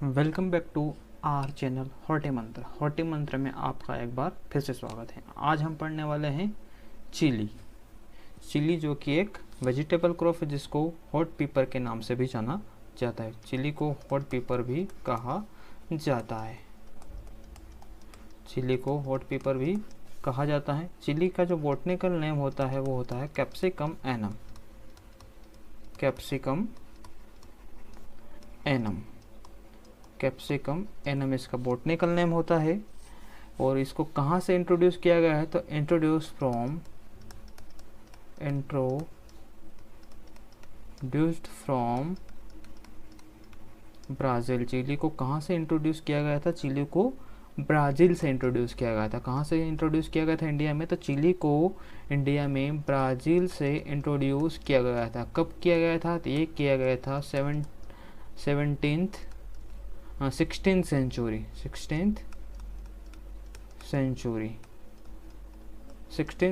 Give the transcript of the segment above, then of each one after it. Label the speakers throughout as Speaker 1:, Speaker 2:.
Speaker 1: Welcome back to our channel Horti Mantra. Horti Mantra में आपका एक बार फिर से स्वागत है। आज हम पढ़ने वाले हैं चिली। चिली जो कि एक वेजिटेबल क्रॉप है जिसको हॉट पेपर के नाम से भी जाना जाता है। चिली को हॉट पेपर भी कहा जाता है। चिली को हॉट पेपर भी कहा जाता है। चिली का जो बॉटनिकल नेम होता है वो होता है capsicum annuum. Capsicum annuum, capsicum annuum इसका बॉटनिकल नेम होता है। और इसको कहाँ से इंट्रोड्यूस किया गया है तो इंट्रोड्यूस्ड फ्रॉम ब्राज़ील। चिली को कहाँ से इंट्रोड्यूस किया गया था? चिली को ब्राज़ील से इंट्रोड्यूस किया गया था। कहाँ से इंट्रोड्यूस किया गया था इंडिया में? तो चिली को इंडिया में ब्राज़ील से इंट्रोड्यूस किया गया था। कब किया गया था? तो ये किया गया था 16th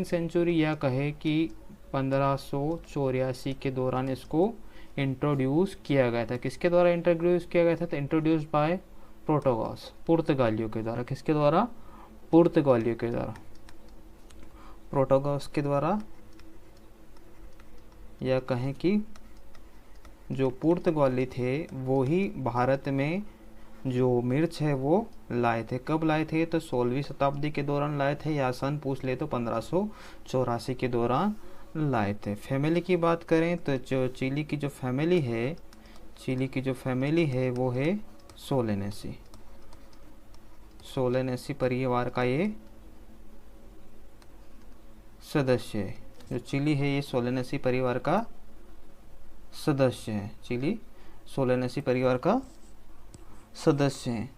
Speaker 1: सेंचुरी या कहे कि 1584 के दौरान इसको इंट्रोड्यूस किया गया था। किसके द्वारा इंट्रोड्यूस किया गया था? तो इंट्रोड्यूस बाय पोर्टुगीज, पुर्तगालियों के द्वारा। किसके द्वारा? पुर्तगालियों के द्वारा, पोर्टुगीज के द्वारा, या कहें कि जो पुर्तगाली थे वो ही भारत में जो मिर्च है वो लाए थे। कब लाए थे? तो 16वीं शताब्दी के दौरान लाए थे, या सन पूछ ले तो 1584 के दौरान लाए थे। फैमिली की बात करें तो जो चिली की जो फैमिली है वो है सोलेनेसी परिवार का ये सदस्य है। जो चिली है ये सोलेनेसी परिवार का सदस्य है। चिली सोलेनेसी परिवार का सदस्य हैं।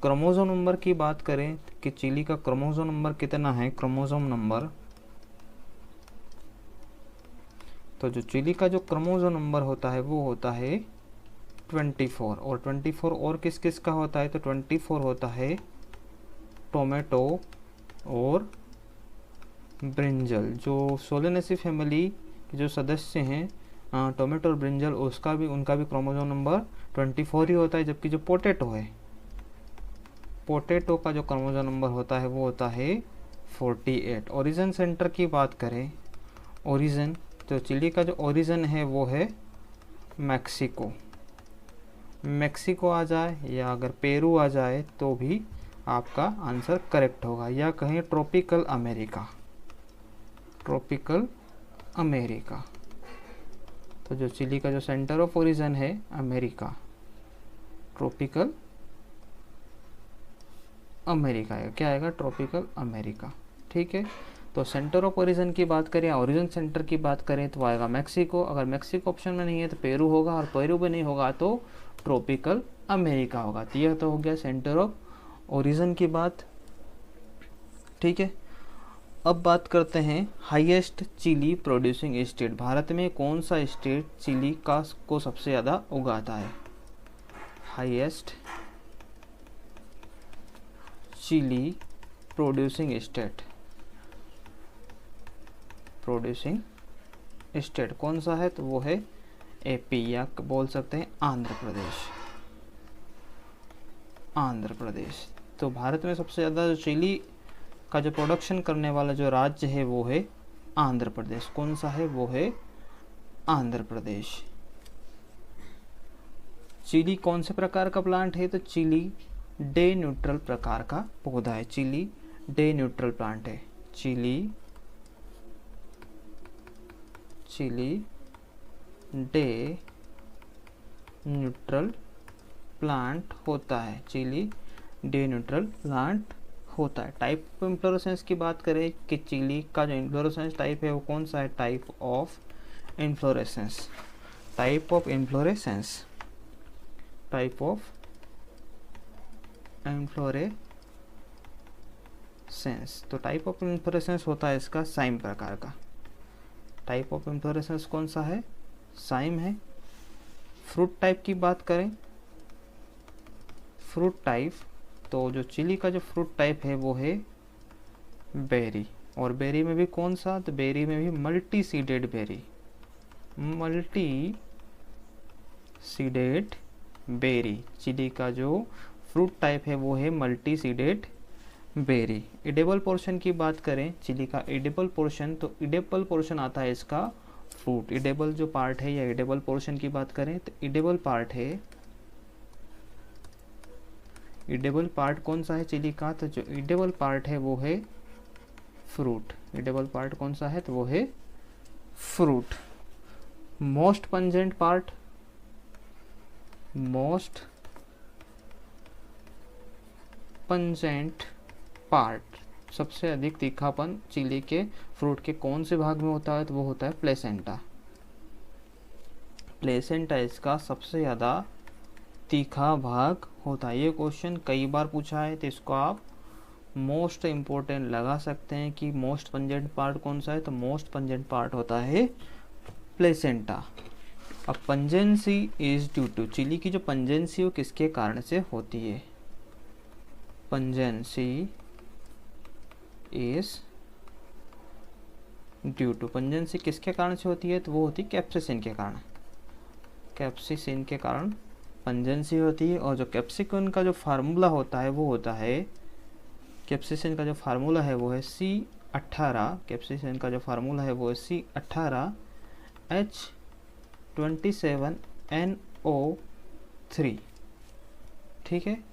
Speaker 1: क्रोमोसोम नंबर की बात करें कि चिली का क्रोमोसोम नंबर कितना है? क्रोमोसोम नंबर, तो जो चिली का जो क्रोमोसोम नंबर होता है वो होता है 24। और 24 और किस किस का होता है? तो 24 होता है टोमेटो और ब्रिंजल। जो सोलेनेसी फैमिली के जो सदस्य हैं टोमेटो और ब्रिंजल, उनका भी क्रोमोसोम नंबर 24 ही होता है। जबकि जो पोटैटो का जो क्रोमोसोम नंबर होता है वो होता है 48। ओरिजिन सेंटर की बात करें, ओरिजिन, तो चिली का जो ओरिजिन है वो है मैक्सिको आ जाए या अगर पेरू आ जाए तो भी आपका आंसर करेक्ट होगा, या कहीं ट्रॉपिकल अमेरिका। तो जो चिली का जो सेंटर ऑफ ओरिजिन है अमेरिका, ट्रॉपिकल अमेरिका है। क्या आएगा? Tropical America. ठीक है, तो सेंटर ऑफ ओरिजिन की बात करें, ओरिजिन सेंटर की बात करें तो आएगा मैक्सिको। अगर मैक्सिको ऑप्शन में नहीं है तो पेरू होगा, और पेरू भी नहीं होगा तो ट्रॉपिकल अमेरिका होगा। तो यह तो हो गया सेंटर ऑफ ओरिजिन की बात। ठीक है, अब बात करते हैं highest chili producing state. Bharat में कौन सा स्टेट चिली को सबसे ज़्यादा उगाता है? हाईएस्ट चिली प्रोड्यूसिंग स्टेट कौन सा है? तो वो है एपी, या बोल सकते हैं आंध्र प्रदेश। तो भारत में सबसे ज़्यादा जो चिली का जो प्रोडक्शन करने वाला जो राज्य है वो है आंध्र प्रदेश। कौन सा है? वो है आंध्र प्रदेश। चिली कौन से प्रकार का प्लांट है? तो चिली डे न्यूट्रल प्रकार का पौधा है। चिली डे न्यूट्रल प्लांट है। चिली डे न्यूट्रल प्लांट होता है। चिली डे न्यूट्रल प्लांट होता है। टाइप ऑफ इन्फ्लोरेसेंस की बात करें कि चिली का जो इन्फ्लोरेसेंस टाइप है वो कौन सा है? टाइप ऑफ इन्फ्लोरेसेंस तो टाइप ऑफ इन्फ्लोरेसेंस होता है इसका साइम प्रकार का। टाइप ऑफ इन्फ्लोरेसेंस कौन सा है? साइम है। फ्रूट टाइप की बात करें, फ्रूट टाइप, तो जो चिली का जो फ्रूट टाइप है वो है बेरी। और बेरी में भी कौन सा? तो बेरी में भी मल्टी सीडेड बेरी। चिली का जो फ्रूट टाइप है वो है multi seeded berry. Edible portion की बात करें चिली का एडेबल पोर्शन, तो एडेबल पोर्शन आता है इसका फ्रूट। एडेबल जो पार्ट है या एडेबल पोर्शन की बात करें तो एडेबल पार्ट है, एडेबल पार्ट कौन सा है चिली का, तो जो एडेबल पार्ट है वो है फ्रूट। एडेबल पार्ट कौन सा है तो वो है fruit. Most pungent part, most pungent part, सबसे अधिक तीखापन चिली के फ्रूट के कौन से भाग में होता है तो वो होता है प्लेसेंटा। प्लेसेंटा इसका सबसे ज़्यादा तीखा भाग होता है। ये क्वेश्चन कई बार पूछा है तो इसको आप मोस्ट इम्पोर्टेंट लगा सकते हैं कि मोस्ट पंजेंट पार्ट कौन सा है, तो मोस्ट पंजेंट पार्ट होता है प्लेसेंटा। अब pungency is due to, chili की जो पंजेंसी वो किसके कारण से होती है, pungency is due to, pungency किसके कारण से होती है तो वो होती है कैप्सिसिन के कारण। कैप्सिसिन के कारण पंजेंसी होती है। और जो कैप्सिकम का जो फार्मूला होता है वो होता है, कैप्सिसिन का जो फार्मूला है वो है C18, कैप्सिसिन का जो फार्मूला है वो है C18H27NO3, ठीक है।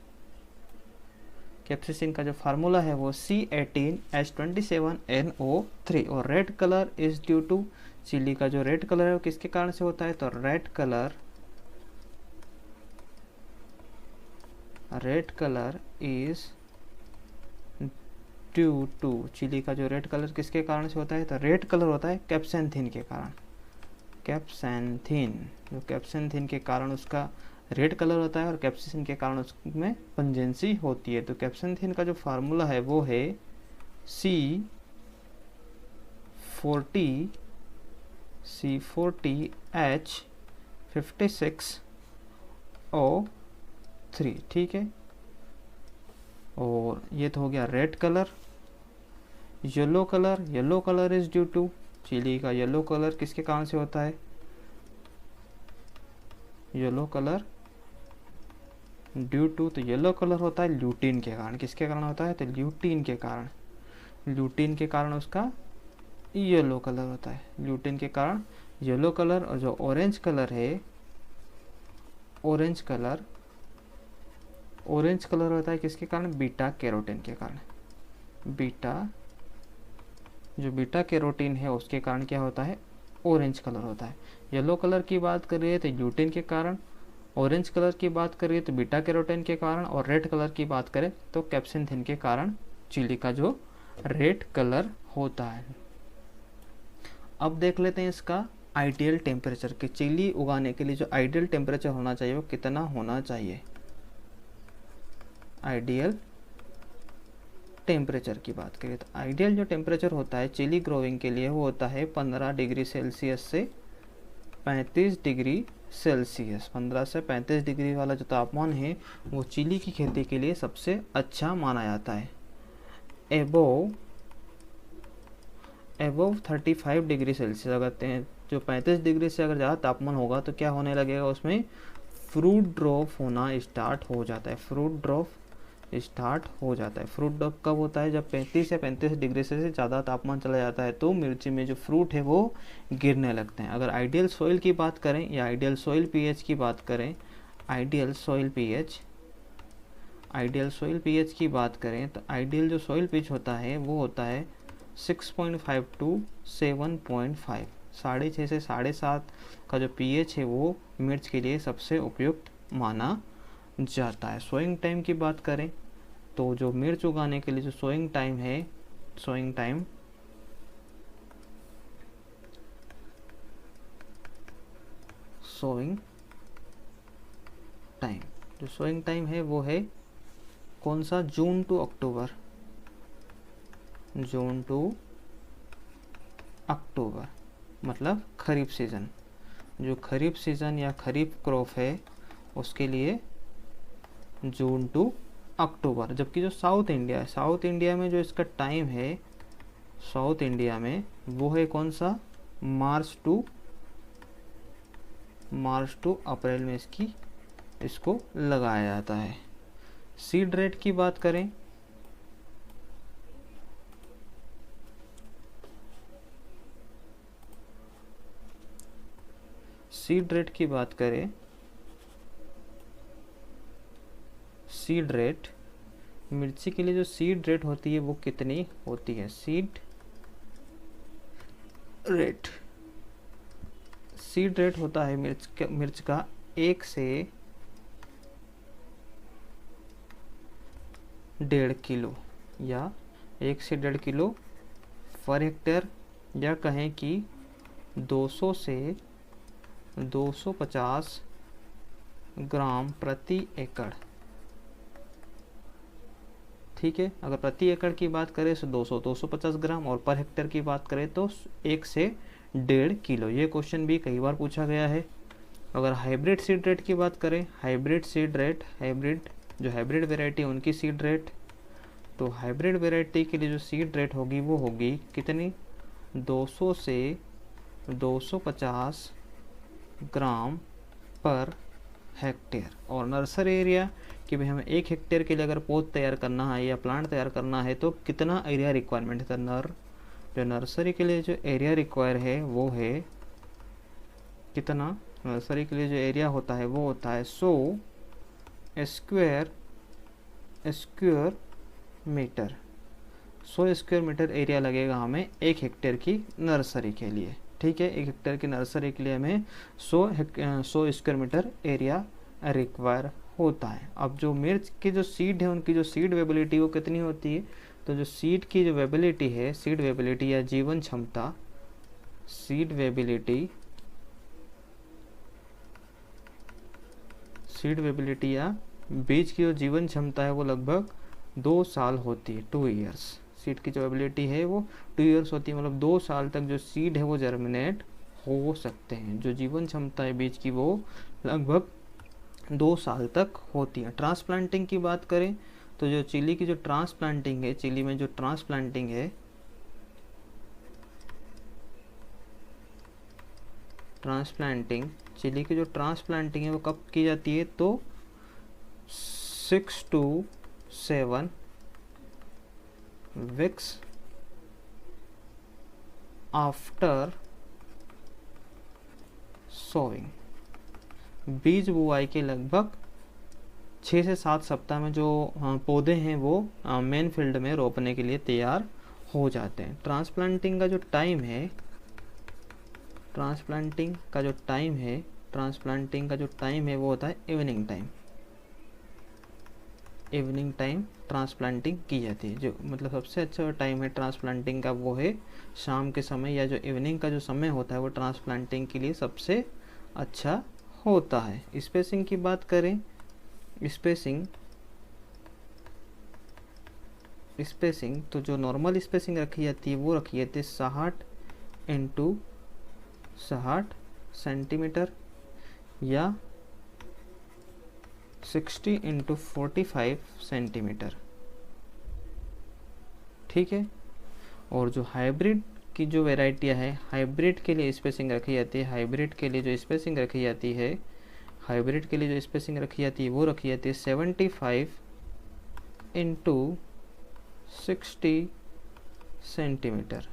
Speaker 1: कैप्सिसिन का जो फार्मूला है वो C18H27NO3। और red colour is due to, chili का जो रेड कलर है वो किसके कारण से होता है, तो red colour is due to, chili का जो रेड कलर किसके कारण से होता है, तो रेड कलर होता है कैप्सेंथिन के कारण। कैप्सेंथिन, जो कैप्सेंथिन के कारण उसका रेड कलर होता है और कैप्सिसिन के कारण उसमें पंजेंसी होती है। तो कैप्सेंथिन का जो फार्मूला है वो है C40H56O3, ठीक है। और ये तो हो गया red colour. Yellow colour is due to, chili का येलो कलर किसके कारण से होता है, येलो कलर ड्यू टू, तो येलो कलर होता है ल्यूटीन के कारण। किसके कारण होता है, तो ल्यूटीन के कारण। ल्यूटीन के कारण उसका येलो कलर होता है, ल्यूटीन के कारण येलो कलर। और जो ऑरेंज कलर है, ऑरेंज कलर होता है किसके कारण, बीटा कैरोटीन के कारण। जो बीटा कैरोटीन है उसके कारण क्या होता है, ऑरेंज कलर होता है। येलो कलर की बात करिए तो ल्यूटीन के कारण, ऑरेंज कलर की बात करिए तो बीटा कैरोटीन के कारण, और रेड कलर की बात करें तो कैप्सिसिन के कारण चिली का जो रेड कलर होता है। अब देख लेते हैं इसका आइडियल टेम्परेचर, कि चिली उगाने के लिए जो आइडियल टेम्परेचर होना चाहिए वो कितना होना चाहिए। आइडियल टेम्परेचर की बात करें तो आइडियल जो टेम्परेचर होता है चिली ग्रोइंग के लिए वो होता है 15 डिग्री सेल्सियस से 35 डिग्री सेल्सियस। 15 से 35 डिग्री वाला जो तापमान है वो चिली की खेती के लिए सबसे अच्छा माना जाता है। एबोव 35 डिग्री सेल्सियस अगर जो 35 डिग्री से अगर ज़्यादा तापमान होगा तो क्या होने लगेगा, उसमें फ्रूट ड्रॉप होना स्टार्ट हो जाता है। फ्रूट ड्रॉप कब होता है, जब 35 या 35 डिग्री से ज़्यादा तापमान चला जाता है तो मिर्ची में जो फ्रूट है वो गिरने लगते हैं। अगर आइडियल सॉइल की बात करें या आइडियल सॉइल पीएच की बात करें, आइडियल सॉइल पीएच की बात करें तो आइडियल जो सॉइल पीएच होता है वो होता है 6.5 टू 7.5, 6.5 से 7.5 का जो पीएच है वो मिर्च के लिए सबसे उपयुक्त माना जाता है। सोइंग टाइम की बात करें तो जो मिर्च उगाने के लिए जो सोइंग टाइम है, सोइंग टाइम है वो है कौन सा, जून टू अक्टूबर, मतलब खरीफ सीज़न। जो खरीफ सीज़न या खरीफ क्रॉप है उसके लिए जून टू अक्टूबर। जबकि जो साउथ इंडिया में जो इसका टाइम है साउथ इंडिया में वो है कौन सा, मार्च टू अप्रैल में इसकी इसको लगाया जाता है। सीड रेट की बात करें, सीड रेट की बात करें, सीड रेट, मिर्ची के लिए जो सीड रेट होती है वो कितनी होती है? सीड रेट, सीड रेट होता है मिर्च का 1 से 1.5 किलो या 1 से 1.5 किलो पर हेक्टेयर, या कहें कि 200 से 250 ग्राम प्रति एकड़। ठीक है, अगर प्रति एकड़ की बात करें तो 250 ग्राम, और पर हेक्टेयर की बात करें तो 1 से 1.5 किलो। ये क्वेश्चन भी कई बार पूछा गया है। अगर हाइब्रिड सीड रेट की बात करें, हाइब्रिड सीड रेट, हाइब्रिड जो हाइब्रिड वेराइटी है उनकी सीड रेट, तो हाइब्रिड वेराइटी के लिए जो सीड रेट होगी वो होगी कितनी? 200 से 250 ग्राम पर हेक्टेयर। और नर्सरी एरिया कि भाई हमें 1 हेक्टेयर के लिए अगर पौध तैयार करना है या प्लांट तैयार करना है तो कितना एरिया रिक्वायरमेंट है? जो नर्सरी के लिए जो एरिया रिक्वायर है वो है कितना? नर्सरी के लिए जो एरिया होता है वो होता है 100 square metre. 100 square metre area लगेगा हमें 1 हेक्टेयर की नर्सरी के लिए। ठीक है, 1 हेक्टेयर की नर्सरी के लिए हमें 100 स्क्वायर मीटर एरिया रिक्वायर होता है। अब जो मिर्च की जो सीड है उनकी जो सीड वेबिलिटी वो कितनी होती है? तो जो सीड की जो वेबिलिटी है, सीड वेबिलिटी या जीवन क्षमता, सीड वेबिलिटी, सीड वेबिलिटी या बीज की जो जीवन क्षमता है वो लगभग 2 साल होती है, 2 ईयर्स। सीड की जो एबिलिटी है वो 2 ईयर्स होती है, मतलब 2 साल तक जो सीड है वो जर्मिनेट हो सकते हैं। जो जीवन क्षमता है बीज की वो लगभग 2 साल तक होती है। ट्रांसप्लांटिंग की बात करें तो जो चिली की जो ट्रांसप्लांटिंग है, चिली में जो ट्रांसप्लांटिंग है, ट्रांसप्लांटिंग, चिली की जो ट्रांसप्लांटिंग है वो कब की जाती है? तो 6 to 7 वीक्स आफ्टर सोइंग। बीज बुआई के लगभग 6 से 7 सप्ताह में जो पौधे हैं वो मेन फील्ड में रोपने के लिए तैयार हो जाते हैं। ट्रांसप्लांटिंग का जो टाइम है, ट्रांसप्लांटिंग का जो टाइम है वो होता है evening time. Evening time transplanting की जाती है। जो मतलब सबसे अच्छा टाइम है ट्रांसप्लांटिंग का वो है शाम के समय, या जो इवनिंग का जो समय होता है वो ट्रांसप्लांटिंग के लिए सबसे अच्छा होता है। स्पेसिंग की बात करें, स्पेसिंग तो जो नॉर्मल स्पेसिंग रखी जाती है वो रखी जाती है 60 इंटू 60 सेंटीमीटर या 60 इंटू 45 सेंटीमीटर। ठीक है, और जो हाइब्रिड की जो वेराइटियाँ है, हाइब्रिड के लिए स्पेसिंग रखी जाती है, हाइब्रिड के लिए जो स्पेसिंग रखी जाती है, हाइब्रिड के लिए जो स्पेसिंग रखी जाती है वो रखी जाती है 75 इंटू 60 सेंटीमीटर।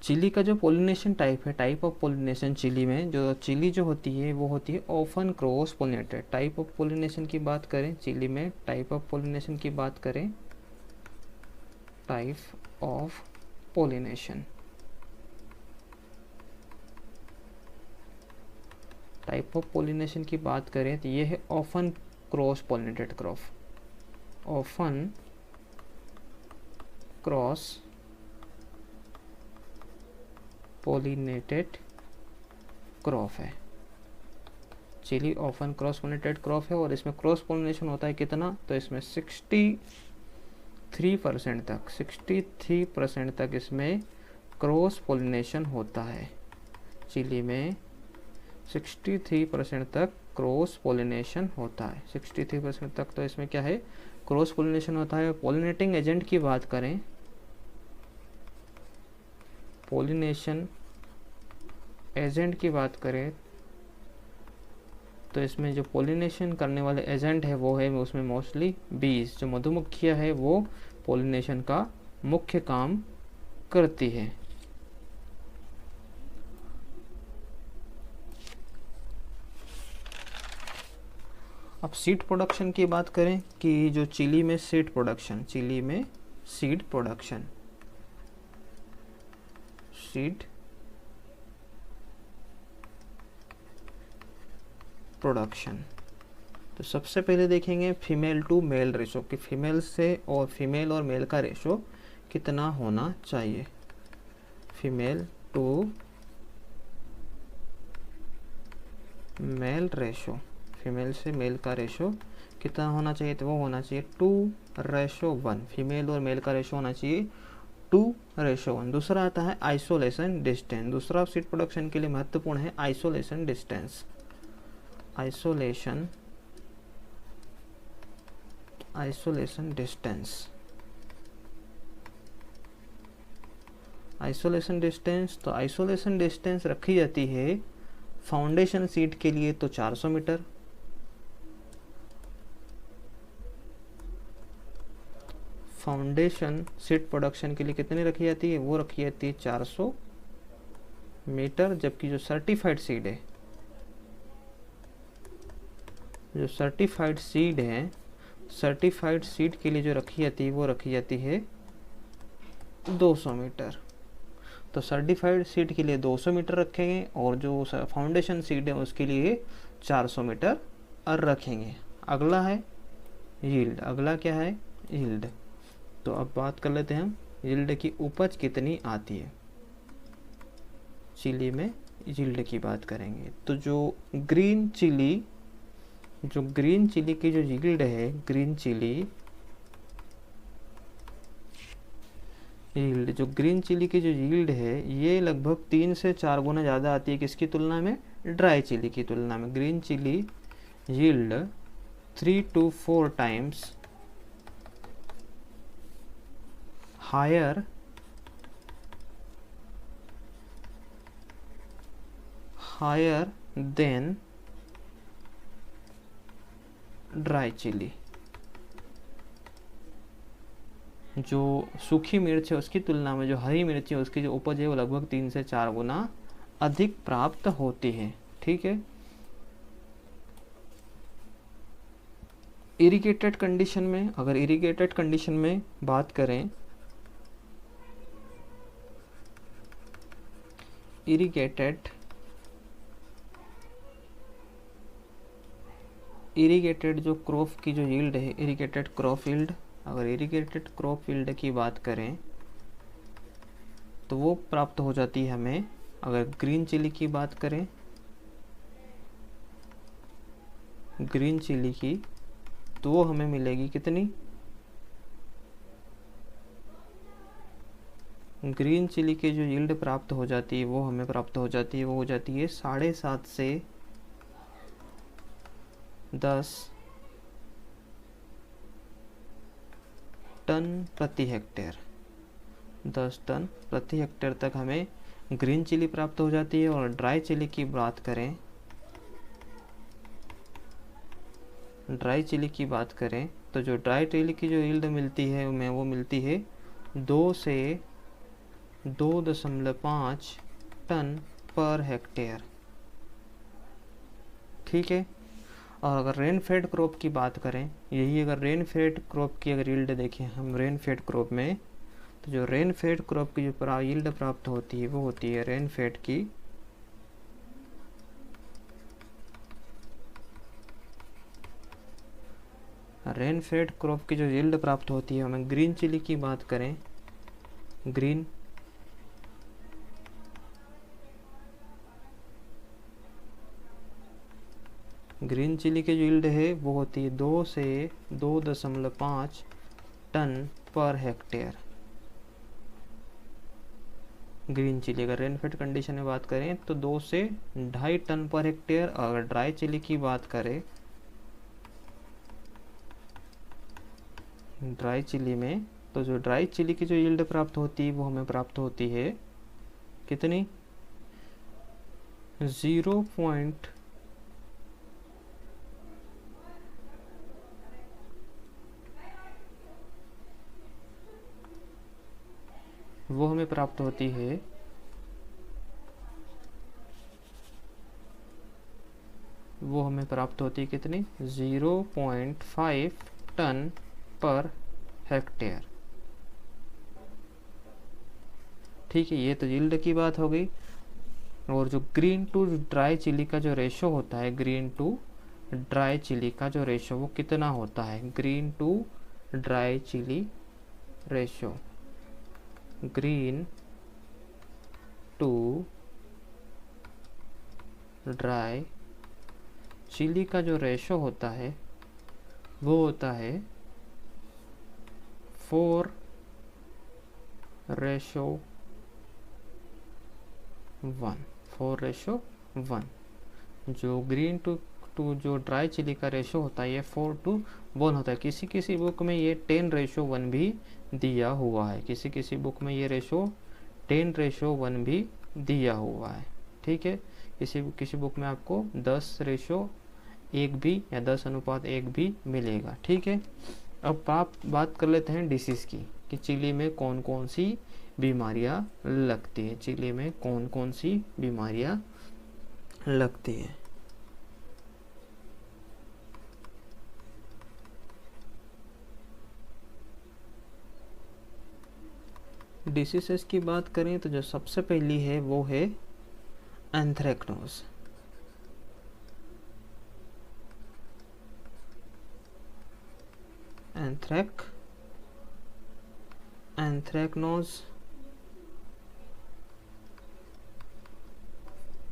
Speaker 1: चिली का जो पोलिनेशन टाइप है, टाइप ऑफ पोलिनेशन चिली में, जो चिली जो होती है वो होती है often cross pollinated. Type of pollination की बात करें चिली में, टाइप ऑफ पोलिनेशन की बात करें, type of pollination, type of pollination की बात करें तो ये है often cross pollinated crop. Often cross pollinated crop है, chilli often cross pollinated crop है। और इसमें क्रॉस पोलिनेशन होता है कितना? तो इसमें 63% तक, 63% तक इसमें क्रॉस पोलिनेशन होता है। चिली में 63% तक क्रॉस पोलिनेशन होता है, 63% तक तो इसमें क्या है? क्रॉस पोलिनेशन होता है। पोलिनेटिंग एजेंट की बात करें, पोलिनेशन एजेंट की बात करें तो इसमें जो पोलिनेशन करने वाले एजेंट है वो है उसमें मोस्टली बीज, जो मधुमक्खियाँ है वो पोलिनेशन का मुख्य काम करती है। अब सीड प्रोडक्शन की बात करें कि जो चिली में सीड प्रोडक्शन, चिली में सीड प्रोडक्शन, सीड प्रोडक्शन, तो सबसे पहले देखेंगे फीमेल टू मेल रेशो कि फीमेल से और फीमेल और मेल का रेशो कितना होना चाहिए। Female to male ratio, female से मेल का रेशो कितना होना चाहिए, तो वो होना चाहिए 2:1। फीमेल और मेल का रेशो होना चाहिए 2:1। दूसरा आता है आइसोलेशन डिस्टेंस। दूसरा सीड प्रोडक्शन के लिए महत्वपूर्ण है isolation distance. Isolation distance, isolation distance, तो आइसोलेशन डिस्टेंस रखी जाती है फाउंडेशन सीड के लिए तो 400 मीटर, फाउंडेशन सीड प्रोडक्शन के लिए कितनी रखी जाती है, वो रखी जाती है 400 मीटर। जबकि जो सर्टिफाइड सीड है, जो सर्टिफाइड सीड है, सर्टिफाइड सीड के लिए जो रखी जाती है वो रखी जाती है 200 मीटर। तो सर्टिफाइड सीड के लिए 200 मीटर रखेंगे और जो फाउंडेशन सीड है उसके लिए 400 मीटर रखेंगे। अगला है यील्ड। अगला क्या है, यील्ड। तो अब बात कर लेते हैं हम यील्ड की, उपज कितनी आती है। चिली में यील्ड की बात करेंगे तो जो ग्रीन चिली की जो यील्ड है, ग्रीन चिली यील्ड, जो ग्रीन चिली की जो यील्ड है ये लगभग 3 से 4 गुना ज़्यादा आती है किसकी तुलना में, ड्राई चिली की तुलना में। Green chili yield 3 to 4 times higher than dry chili. जो सूखी मिर्च है उसकी तुलना में जो हरी मिर्च है उसकी जो उपज है वो लगभग 3 से 4 गुना अधिक प्राप्त होती है। ठीक है। इरिगेटेड कंडीशन में, अगर इरिगेटेड कंडीशन में बात करें, इरिगेटेड जो क्रॉप की जो यील्ड है, इरिगेटेड क्रॉप यील्ड, अगर इरिगेटेड क्रॉप यील्ड की बात करें तो वो प्राप्त हो जाती है हमें, अगर ग्रीन चिली की बात करें, ग्रीन चिली की, तो वो हमें मिलेगी कितनी, ग्रीन चिली की जो यील्ड प्राप्त हो जाती है वो हमें प्राप्त हो जाती है, वो हो जाती है 7.5 से 10 टन प्रति हेक्टेयर। 10 टन प्रति हेक्टेयर तक हमें ग्रीन चिली प्राप्त हो जाती है। और ड्राई चिली की बात करें, ड्राई चिली की बात करें तो जो ड्राई चिली की जो यील्ड मिलती है हमें वो मिलती है 2 से 2.5 टन पर हेक्टेयर। ठीक है। और अगर रेन फेड क्रॉप की बात करें, यही अगर रेन फेड क्रॉप की अगर यील्ड देखें हम रेन फेड क्रॉप में, तो जो रेन फेड क्रॉप की जो यील्ड प्राप्त होती है वो होती है रेन फेड की रेन फेड क्रॉप की जो यील्ड प्राप्त होती है, हमें ग्रीन चिली की बात करें, ग्रीन चिली की जो यील्ड है वो होती है 2 से 2.5 ton per hectare. Green chilli अगर रेन फेड कंडीशन में बात करें तो 2 से 2.5 टन पर हेक्टेयर। अगर ड्राई चिली की बात करें, ड्राई चिली में, तो जो ड्राई चिली की जो यील्ड प्राप्त होती है वो हमें प्राप्त होती है कितनी, वो हमें प्राप्त होती है कितनी, 0.5 टन पर हेक्टेयर। ठीक है, ये तो यील्ड की बात हो गई। और जो ग्रीन टू ड्राई चिली का जो रेशो होता है, ग्रीन टू ड्राई चिली का जो रेशो वो कितना होता है, green to dry chili ratio, green to dry chili का जो रेशो होता है वो होता है 4:1, 4:1। जो ग्रीन टू जो ड्राई चिली का रेशो होता है ये 4:1 होता है। किसी किसी बुक में ये 10:1 भी दिया हुआ है, किसी बुक में ये रेशो 10:1 भी दिया हुआ है। ठीक है, किसी बुक में आपको 10:1 भी या 10:1 भी मिलेगा। ठीक है, अब आप बात कर लेते हैं डिसीज़ की, कि चिली में कौन कौन सी बीमारियां लगती है, चिली में कौन कौन सी बीमारियां लगती है। डिसीजेस की बात करें तो जो सबसे पहली है वो है एंथ्रेक्नोज।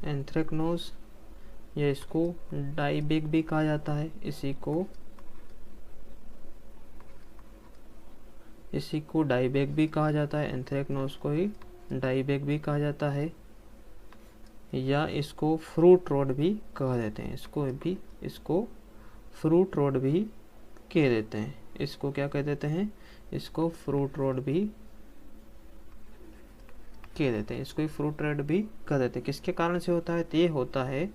Speaker 1: एंथ्रेक्नोज या इसको डाइबेक भी कहा जाता है, इसी को डाइबेक भी कहा जाता है, एंथ्रेक्नोज को ही डाइबेक भी कहा जाता है, या इसको फ्रूट रोड भी कह देते हैं, इसको फ्रूट रोड भी कह देते हैं। इसको क्या कह देते हैं, इसको फ्रूट रोड भी कह देते हैं, इसको फ्रूट रोड भी कह देते हैं। किसके कारण से होता है, तो ये होता है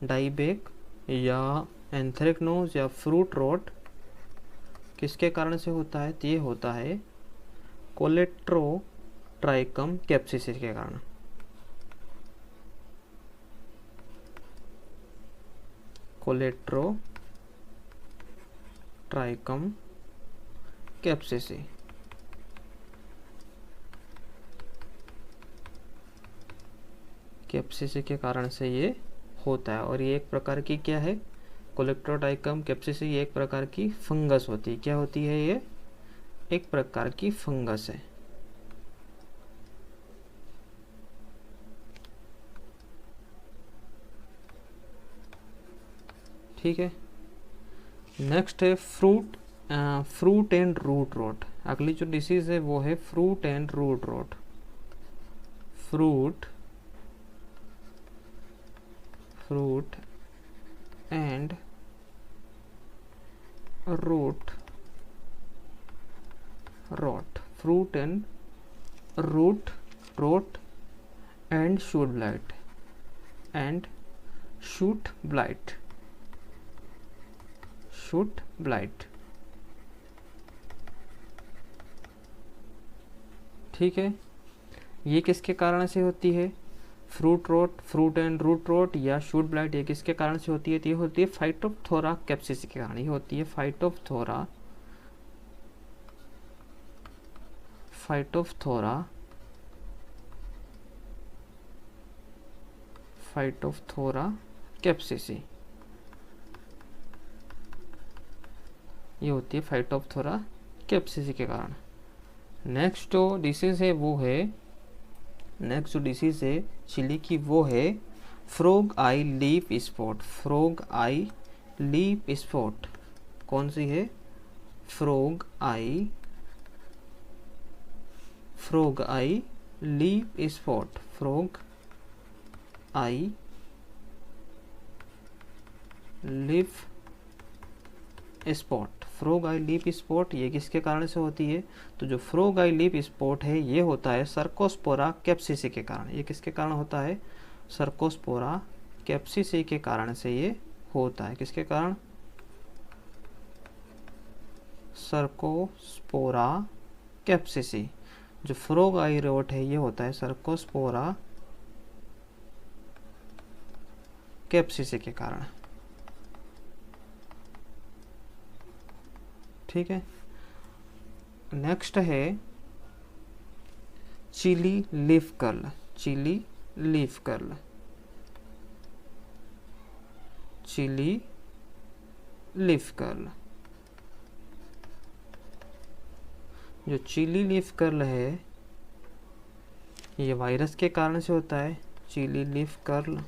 Speaker 1: डाइबेक या एंथ्रेक्नोज या फ्रूट रोड किसके कारण से होता है, तो ये होता है कोलेट्रोट्राइकम कैप्सिसिस के कारण। कोलेट्रोट्राइकम कैप्सिसी, कैप्सिसी के कारण से ये होता है। और ये एक प्रकार की क्या है, कोलेट्रोट्राइकम कैप्सिसी ये एक प्रकार की फंगस होती है। क्या होती है, ये एक प्रकार की फंगस है। ठीक है, नेक्स्ट है फ्रूट एंड रूट रोट। अगली जो डिसीज है वो है fruit and root rot. Fruit and root rot, fruit and root rot and shoot blight. ठीक है, ये किसके कारण से होती है, फ्रूट एंड रूट रोट या शूट ब्लाइट, ये किसके कारण से होती है, तो ये होती है फाइटोप्थोरा कैप्सिसी के कारण। ये होती है फाइटोप्थोरा कैप्सिसी, ये होती है फाइटोप्थोरा कैप्सिसी के कारण। नेक्स्ट जो डिसीज है वो है, नेक्स्ट जो डिसीज है चिली की वो है फ्रॉग आई लीफ स्पॉट। फ्रॉग आई लीफ स्पॉट कौन सी है, फ्रॉग आई लीफ स्पॉट, फ्रॉग आई लीफ स्पॉट। फ्रॉग आई लीफ स्पॉट ये किसके कारण से होती है, तो जो फ्रॉग आई लीफ स्पॉट है ये होता है सर्कोस्पोरा कैप्सिसी के कारण। ये किसके कारण होता है, सर्कोस्पोरा कैप्सिसी के कारण से ये होता है। किसके कारण, सर्कोस्पोरा कैप्सिसी। जो फ्रॉग आई रोट है ये होता है सर्कोस्पोरा कैप्सिसी के कारण। ठीक है, नेक्स्ट है chili leaf curl. Chili leaf curl, chili leaf curl. जो चिली लीफ कर्ल है ये वायरस के कारण से होता है। चिली लीफ कर्ल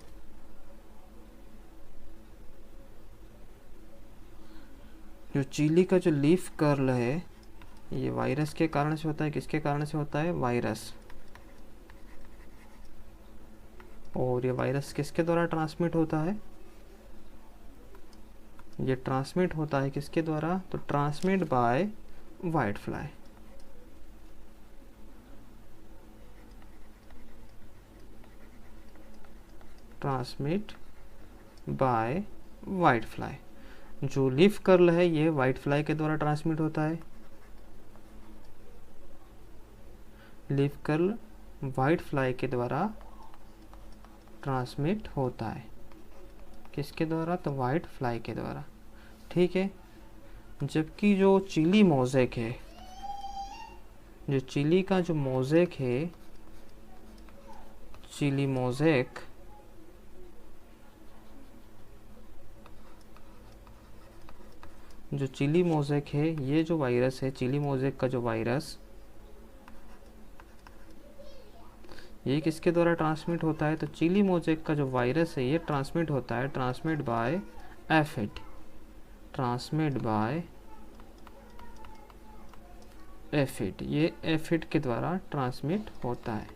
Speaker 1: जो चिली का जो लीफ कर्ल है ये वायरस के कारण से होता है। किसके कारण से होता है? वायरस। और ये वायरस किसके द्वारा ट्रांसमिट होता है? ये ट्रांसमिट होता है किसके द्वारा? तो transmit by white fly. Transmit by white fly. जो लीफ कर्ल है ये वाइट फ्लाई के द्वारा ट्रांसमिट होता है। लीफ कर्ल वाइट फ्लाई के द्वारा ट्रांसमिट होता है। किसके द्वारा? तो वाइट फ्लाई के द्वारा। ठीक है, जबकि जो चिली मोज़ेक है, जो चिली का जो मोज़ेक है, चिली मोज़ेक, जो चिली मोज़ेक है ये जो वायरस है, चिली मोज़ेक का जो वायरस, ये किसके द्वारा ट्रांसमिट होता है? तो चिली मोज़ेक का जो वायरस है ये ट्रांसमिट होता है, transmit by aphid. Transmit by aphid, ये एफिड के द्वारा ट्रांसमिट होता है।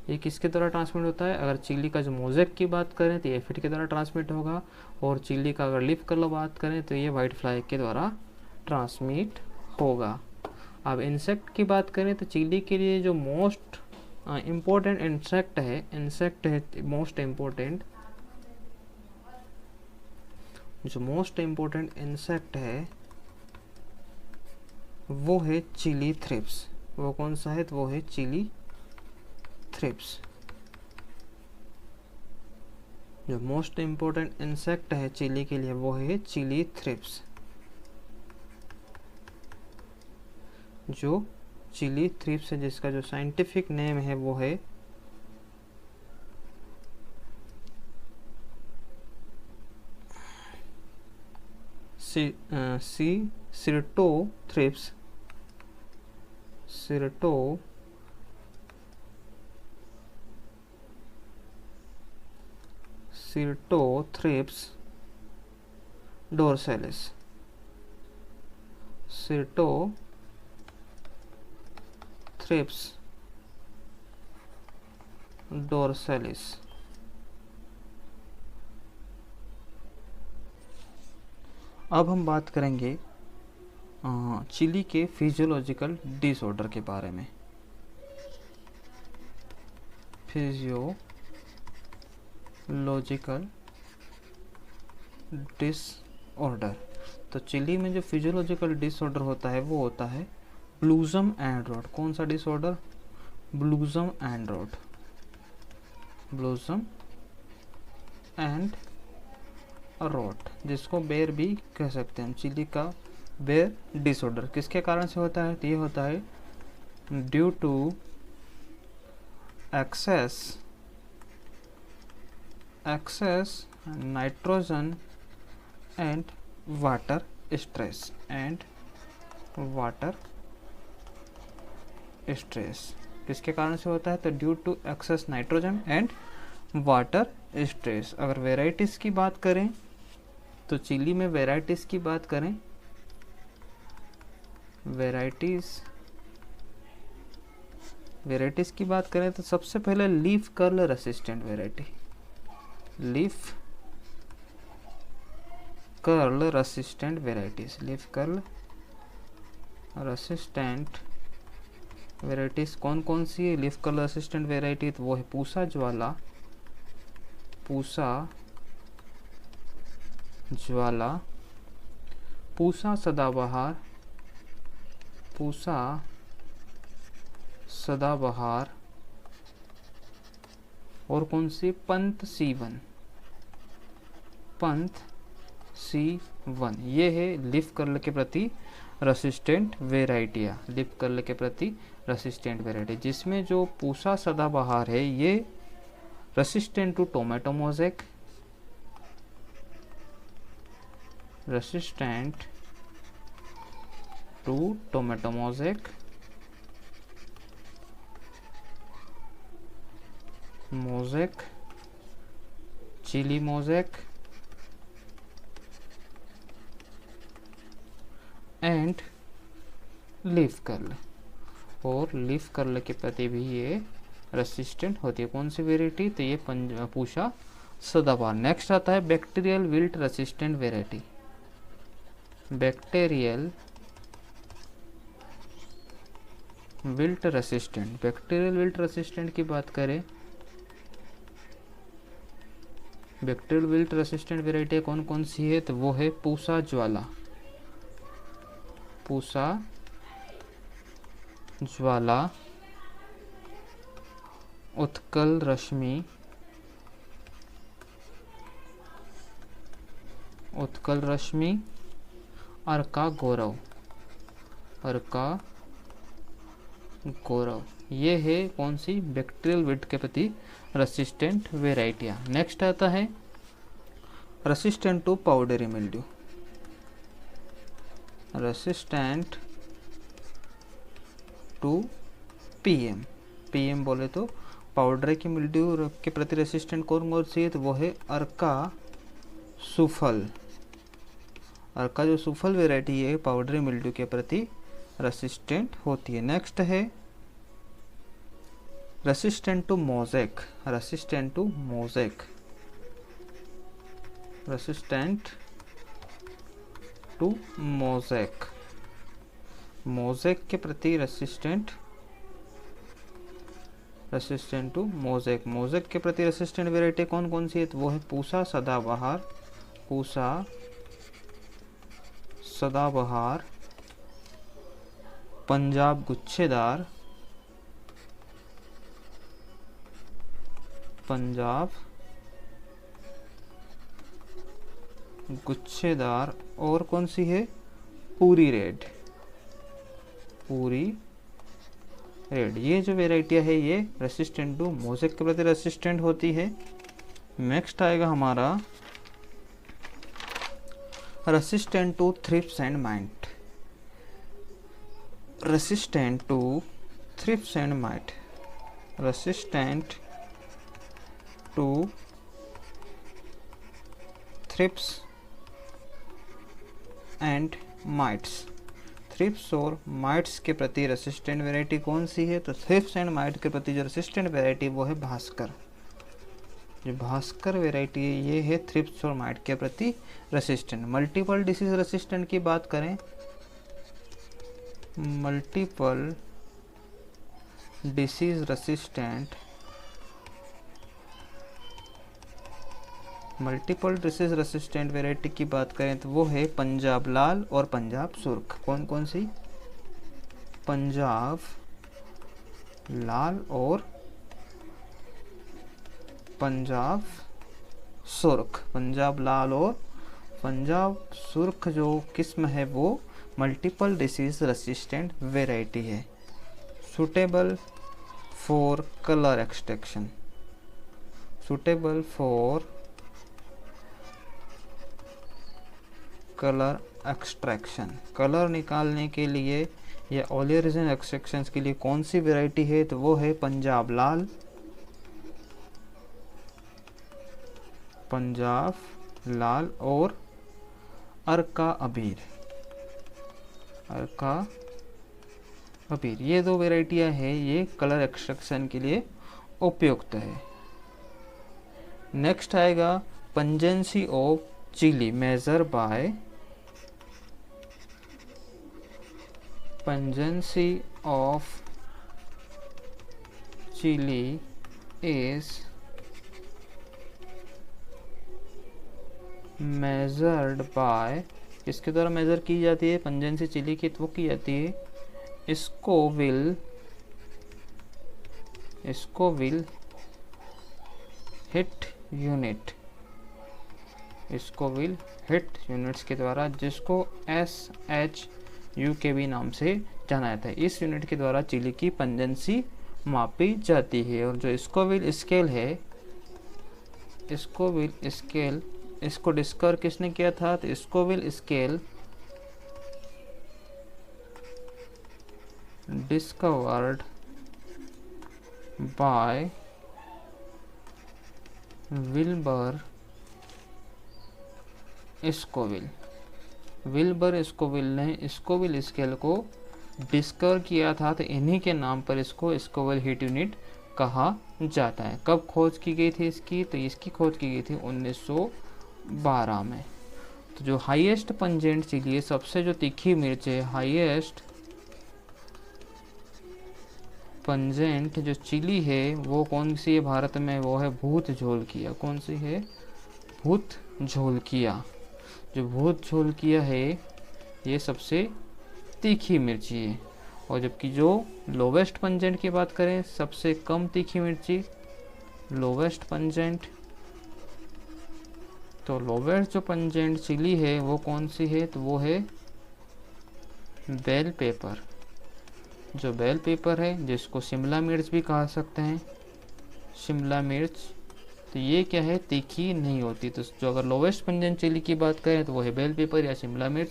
Speaker 1: ये किसके द्वारा ट्रांसमिट होता है? अगर चिली का जो मोज़ेक की बात करें तो ये एफिड के द्वारा ट्रांसमिट होगा, और चिली का अगर लीफ कर्ल बात करें तो ये वाइट फ्लाई के द्वारा ट्रांसमिट होगा। अब इंसेक्ट की बात करें तो चिली के लिए जो मोस्ट इम्पोर्टेंट इंसेक्ट है मोस्ट इम्पोर्टेंट, जो मोस्ट इम्पोर्टेंट इंसेक्ट है वो है चिली थ्रिप्स। वो कौन सा है? तो वो है चिली थ्रिप्स। जो मोस्ट इम्पोर्टेंट इंसेक्ट है चिली के लिए वो है चिली थ्रिप्स। जो चिली थ्रिप्स है जिसका जो साइंटिफिक नेम है वो है सिरटोथ्रिप्स। सिरटोथ्रिप्स डोर्सालिस। सिरटोथ्रिप्स डोर्सालिस। अब हम बात करेंगे चिली के फिजियोलॉजिकल डिसऑर्डर के बारे में। फिजियोलॉजिकल डिसऑर्डर, तो चिली में जो फिजियोलॉजिकल डिसऑर्डर होता है वो होता है ब्लूजम एंड रॉट। कौन सा disorder? Blossom end rot. Blossom end rot, जिसको बेर भी कह सकते हैं। चिली का बेर डिसऑर्डर किसके कारण से होता है? तो ये होता है due to excess nitrogen and water stress. किसके कारण से होता है? तो due to excess nitrogen and water stress. अगर वेराइटीज़ की बात करें तो चिली में वेराइटीज़ की बात करें, वेराइटीज़ की बात करें तो सबसे पहले leaf curl resistant variety, leaf curl resistant varieties, leaf curl resistant varieties कौन कौन सी है? लीफ कर्ल रेसिस्टेंट वेराइटी तो वो है पूसा ज्वाला, पूसा सदाबहार, पूसा सदाबहार, और कौन सी, पंत C1, पंत C1, ये है लीफ कर्ल के प्रति रेसिस्टेंट वेराइटियाँ, लीफ कर्ल के प्रति रेसिस्टेंट वेराइटी, जिसमें जो पूसा सदाबहार है ये resistant to tomato mosaic, resistant to tomato mosaic, mosaic, chili mosaic and leaf curl, और लीफ कर्ल के प्रति भी ये रेसिस्टेंट होती है। कौन सी वेराइटी, तो ये पूसा सदाबहार। नेक्स्ट आता है bacterial wilt resistant variety. Bacterial wilt resistant, bacterial wilt resistant की बात करें, बैक्टीरियल विल्ट रेसिस्टेंट वेराइटी कौन कौन सी है, तो वो है पूसा ज्वाला, पूसा ज्वाला, उत्कल रश्मि, उत्कल रश्मि, अर्का गौरव, अर्का गौरव, ये है कौन सी, बैक्टीरियल विल्ट के प्रति रेसिस्टेंट वेराइटियाँ। नेक्स्ट आता है resistant to powdery mildew, resistant to PM, PM बोले तो पाउडर की मिल्ड्यू के प्रति रेसिस्टेंट कौन सी है, तो वो है अर्का सुफल, अर्का जो सुफल वेराइटी है पाउडरी मिल्ड्यू के प्रति रेसिस्टेंट होती है। नेक्स्ट है resistant to mosaic, resistant to mosaic, resistant to mosaic, mosaic के प्रति resistant, resistant to mosaic, mosaic के प्रति रेसिस्टेंट वेराइटी कौन कौन सी है, तो वो है पूसा सदाबहार, पूसा सदाबहार, पंजाब गुच्छेदार, पंजाब गुच्छेदार, और कौन सी है, पूरी रेड, पूरी रेड। ये जो वेराइटियाँ है ये रेसिस्टेंट टू मोज़ेक के प्रति रेसिस्टेंट होती है। नेक्स्ट आएगा हमारा resistant to thrips and mite, resistant to thrips and mite, resistant to thrips and mites, thrips और माइट्स के प्रति रेसिस्टेंट वेराइटी कौन सी है, तो थ्रिप्स एंड माइट के प्रति जो रेसिस्टेंट वेराइटी वो है भास्कर, जो भास्कर वेराइटी है ये है थ्रिप्स और माइट के प्रति रेसिस्टेंट। मल्टीपल डिसीज रेसिस्टेंट की बात करें, multiple disease resistant, multiple disease resistant variety की बात करें तो वो है पंजाब लाल और पंजाब सुर्ख। कौन कौन सी, पंजाब लाल और पंजाब सुर्ख, पंजाब लाल और पंजाब सुर्ख जो किस्म है वो मल्टीपल डिसीज रेसिस्टेंट वेराइटी है। Suitable for colour extraction, suitable for colour extraction, colour निकालने के लिए या ओलेरिजन एक्सट्रैक्शन के लिए कौन सी वेराइटी है, तो वो है पंजाब लाल, पंजाब लाल और अर्का अबीर, अर्का अबीर। ये दो वेराइटियां हैं, ये कलर एक्सट्रैक्शन के लिए उपयुक्त है। नेक्स्ट आएगा pungency of chili measure by, pungency of chili is measured by, किसके द्वारा मेजर की जाती है पंजेंसी चिली की, तो वो की जाती है Scoville hit unit, Scoville hit units के द्वारा, जिसको SHUKB नाम से जाना जाता है। इस यूनिट के द्वारा चिली की पंजेंसी मापी जाती है। और जो स्कोविल स्केल है, स्कोविल स्केल, इसको डिस्कवर किसने किया था? तो Scoville scale discovered by Wilbur Scoville. Wilbur Scoville ने स्कोविल स्केल को डिस्कवर किया था, तो इन्हीं के नाम पर इसको स्कोविल हिट यूनिट कहा जाता है। कब खोज की गई थी इसकी? तो इसकी खोज की गई थी 1912 में। तो जो हाईएस्ट पंजेंट चिली है, सबसे जो तीखी मिर्च है, हाईएस्ट पंजेंट जो चिली है वो कौन सी है भारत में? वो है भूत झोलकिया। कौन सी है? भूत झोलकिया। जो भूत झोलकिया है ये सबसे तीखी मिर्ची है। और जबकि जो लोवेस्ट पंजेंट की बात करें, सबसे कम तीखी मिर्ची, लोवेस्ट पंजेंट, तो लोवेस्ट जो पंजेंट चिली है वो कौन सी है? तो वो है बेल पेपर। जो बेल पेपर है, जिसको शिमला मिर्च भी कहा सकते हैं, शिमला मिर्च, तो ये क्या है? तीखी नहीं होती। तो जो अगर लोवेस्ट पंजेंट चिली की बात करें तो वो है बेल पेपर या शिमला मिर्च,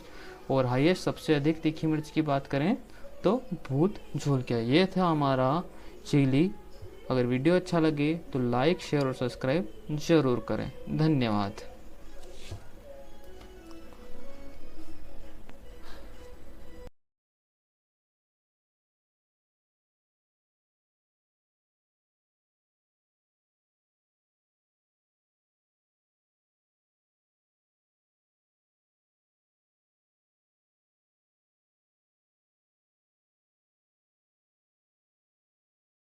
Speaker 1: और हाईएस्ट सबसे अधिक तीखी मिर्च की बात करें तो भूत झोलकिया। ये था हमारा चिली। अगर वीडियो अच्छा लगे तो लाइक, शेयर और सब्सक्राइब जरूर करें। धन्यवाद।